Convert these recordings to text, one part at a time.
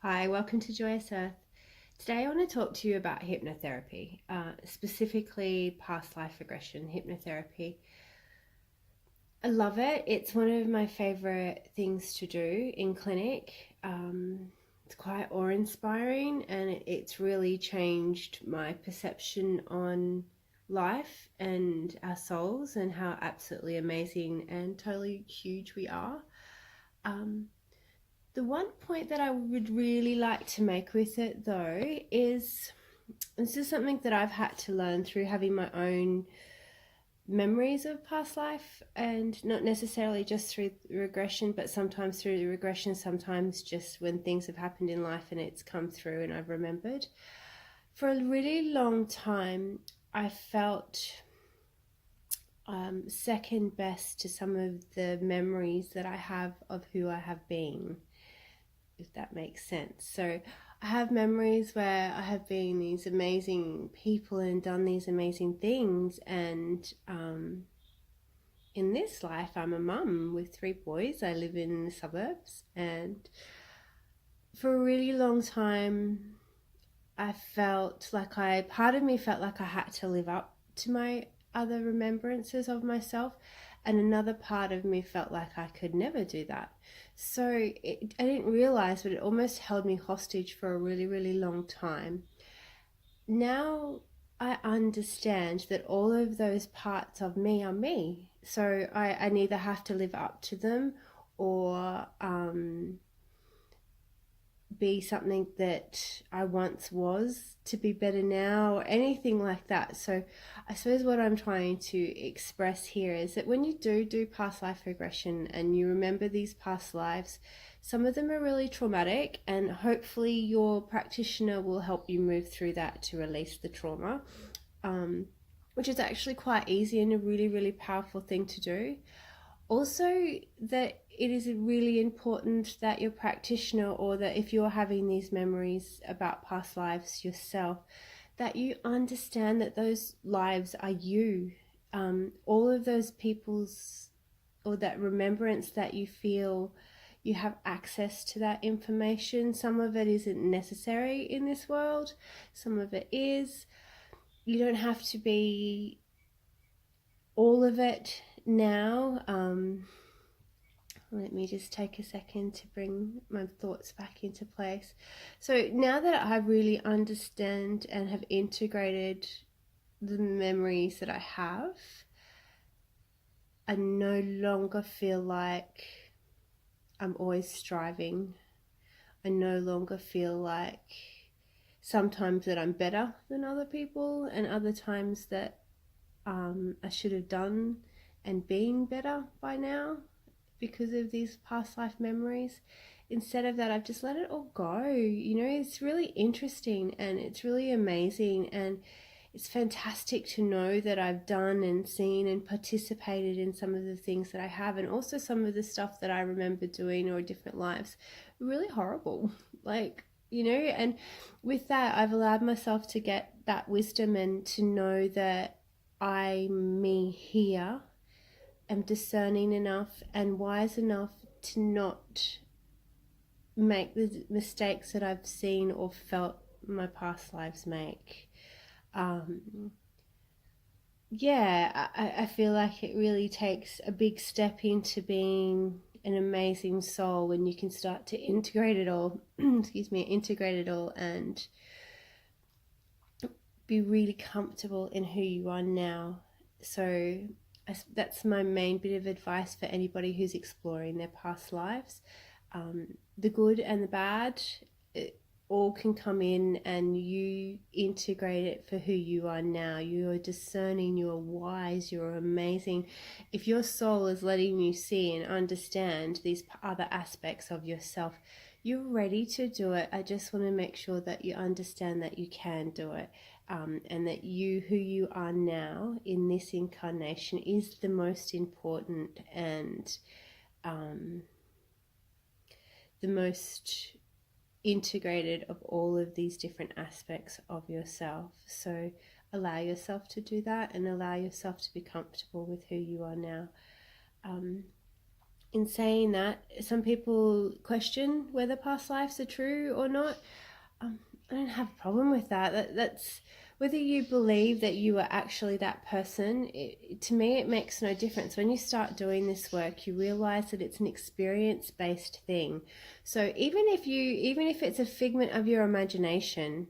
Hi, welcome to Joyous Earth. Today I want to talk to you about hypnotherapy, specifically past life regression hypnotherapy. I love it. It's one of my favorite things to do in clinic. It's quite awe-inspiring, and it's really changed my perception on life and our souls and how absolutely amazing and totally huge we are. Um, the one point that I would really like to make with it, though, is this is something that I've had to learn through having my own memories of past life, and not necessarily just through regression, but sometimes through the regression, sometimes just when things have happened in life and it's come through and I've remembered. For a really long time, I felt second best to some of the memories that I have of who I have been, if that makes sense. So I have memories where I have been these amazing people and done these amazing things. And in this life, I'm a mum with 3 boys. I live in the suburbs. And for a really long time, part of me felt like I had to live up to my other remembrances of myself, and another part of me felt like I could never do that. So I didn't realize, but it almost held me hostage for a really, really long time. Now I understand that all of those parts of me are me. So I neither have to live up to them or be something that I once was to be better now or anything like that. So I suppose what I'm trying to express here is that when you do past life regression and you remember these past lives, some of them are really traumatic, and hopefully your practitioner will help you move through that to release the trauma, which is actually quite easy and a really, really powerful thing to do. Also, that it is really important that your practitioner, or that if you're having these memories about past lives yourself, that you understand that those lives are you. All of those people's, or that remembrance that you feel, you have access to that information. Some of it isn't necessary in this world, some of it is. You don't have to be all of it now. Let me just take a second to bring my thoughts back into place. So now that I really understand and have integrated the memories that I have, I no longer feel like I'm always striving. I no longer feel like sometimes that I'm better than other people, and other times that I should have done and been better by now because of these past life memories. Instead of that, I've just let it all go. It's really interesting and it's really amazing, and it's fantastic to know that I've done and seen and participated in some of the things that I have, and also some of the stuff that I remember doing or different lives really horrible. And with that, I've allowed myself to get that wisdom and to know that me here am discerning enough and wise enough to not make the mistakes that I've seen or felt my past lives make. Um, I feel like it really takes a big step into being an amazing soul when you can start to integrate it all, integrate it all and be really comfortable in who you are now. So that's my main bit of advice for anybody who's exploring their past lives. The good and the bad, it all can come in, and you integrate it for who you are now. You are discerning, you are wise, you are amazing. If your soul is letting you see and understand these other aspects of yourself, you're ready to do it. I just want to make sure that you understand that you can do it. And that who you are now in this incarnation, is the most important and the most integrated of all of these different aspects of yourself. So allow yourself to do that and allow yourself to be comfortable with who you are now. in saying that, some people question whether past lives are true or not. I don't have a problem with that. That's whether you believe that you are actually that person. To me, it makes no difference. When you start doing this work, you realize that it's an experience-based thing. So even if it's a figment of your imagination,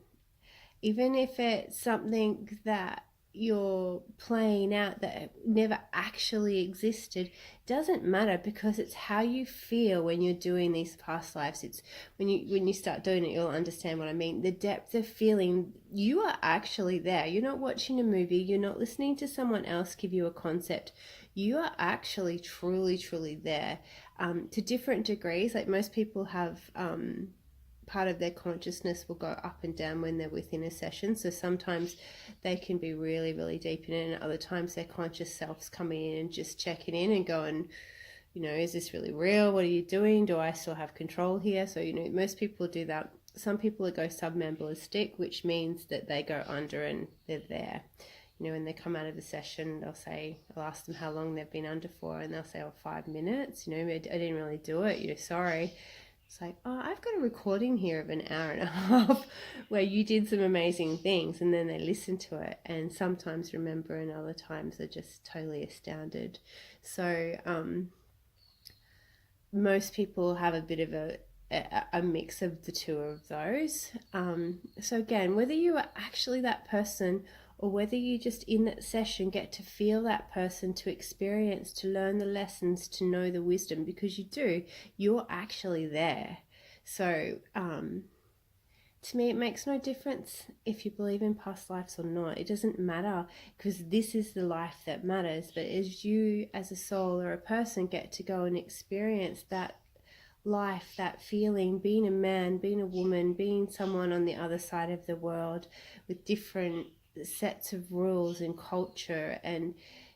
even if it's something that you're playing out that never actually existed, doesn't matter, because it's how you feel when you're doing these past lives. It's when you start doing it, you'll understand what I mean. The depth of feeling, you are actually there. You're not watching a movie, you're not listening to someone else give you a concept. You are actually truly there, to different degrees. Like most people have part of their consciousness will go up and down when they're within a session. So sometimes they can be really deep in it, and other times their conscious self's coming in and just checking in and going, is this really real? What are you doing? Do I still have control here? So, most people do that. Some people go submambalistic, which means that they go under and they're there. When they come out of the session, I'll ask them how long they've been under for, and they'll say, 5 minutes. I didn't really do it. Sorry. It's like, I've got a recording here of an hour and a half where you did some amazing things, and then they listen to it and sometimes remember, and other times they're just totally astounded. So most people have a bit of a mix of the two of those. So again, whether you are actually that person or whether you just in that session get to feel that person, to experience, to learn the lessons, to know the wisdom, because you're actually there. So to me, it makes no difference if you believe in past lives or not. It doesn't matter, because this is the life that matters. But as you as a soul or a person get to go and experience that life, that feeling, being a man, being a woman, being someone on the other side of the world with different sets of rules and culture and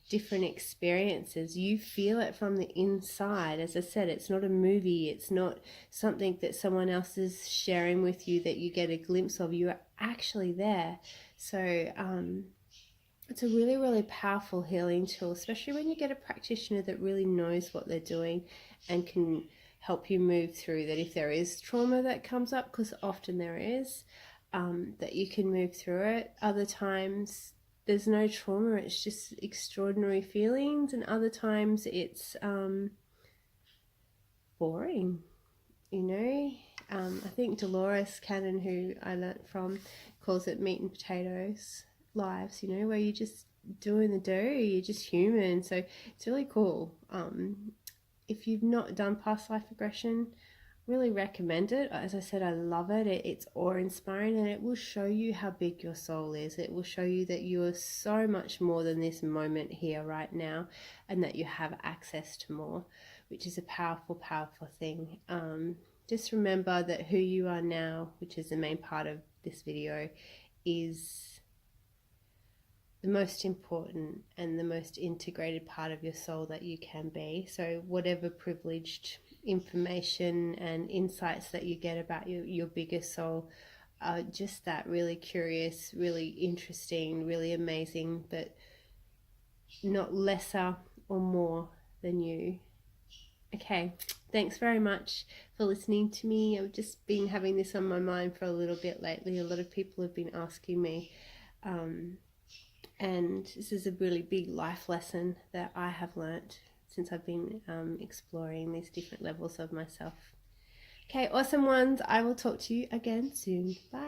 different experiences, you feel it from the inside. As I said, it's not a movie, it's not something that someone else is sharing with you that you get a glimpse of. You are actually there. So it's a really powerful healing tool, especially when you get a practitioner that really knows what they're doing and can help you move through that. If there is trauma that comes up, because often there is, that you can move through it. Other times there's no trauma, it's just extraordinary feelings, and other times it's boring. I think Dolores Cannon, who I learnt from, calls it meat and potatoes lives, where you're just doing the do, you're just human. So it's really cool. If you've not done past life regression, really recommend it. As I said, I love it. It's awe-inspiring, and it will show you how big your soul is. It will show you that you are so much more than this moment here right now, and that you have access to more, which is a powerful thing. Just remember that who you are now, which is the main part of this video, is the most important and the most integrated part of your soul that you can be. So whatever privileged information and insights that you get about your bigger soul are just that really curious, really interesting, really amazing, but not lesser or more than you. Okay, thanks very much for listening to me. I've just been having this on my mind for a little bit lately. A lot of people have been asking me, and this is a really big life lesson that I have learnt since I've been exploring these different levels of myself. Okay, awesome ones. I will talk to you again soon. Bye.